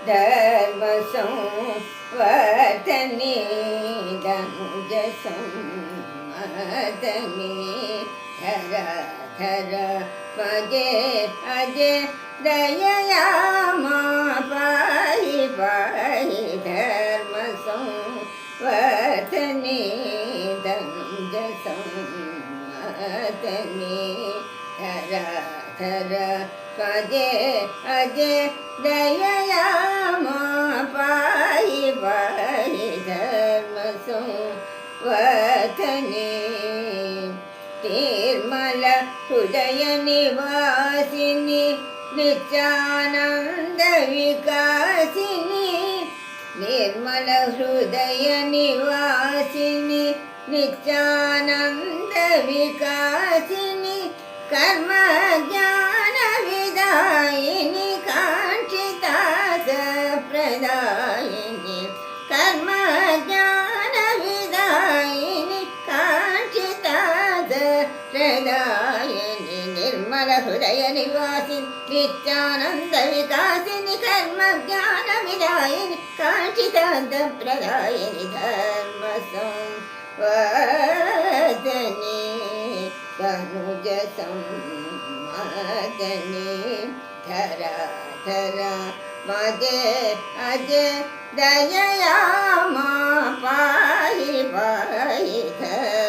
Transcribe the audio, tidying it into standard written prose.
धर्म संवर्धने धनुज संवर्धने धर धर मजे अजय दयया मां पाहि पाहि धर्म संवर्धने धनुज संवर्धने धर धर मजे अजय दयया मां पाहि पाहि धर्म संवर्धने निर्मल हृदय निवासिनी नित्यानंद विकासिनी निर्मल हृदय निवासिनी नित्यानंद विकासिनी कर्म ज्ञान विदायिनी कांचिता प्रदायिनी कर्म ज्ञान विदायिनी कांचिता प्रदायिनी निर्मल हृदय निवासिनी नित्यानंद विकासिनी कर्म ज्ञान विदायिनी कांचिता प्रदायिनी धर्म संवर्धने धनुज संवर्धने धर धर मजे अजय दयया मां पाहि पाहि धर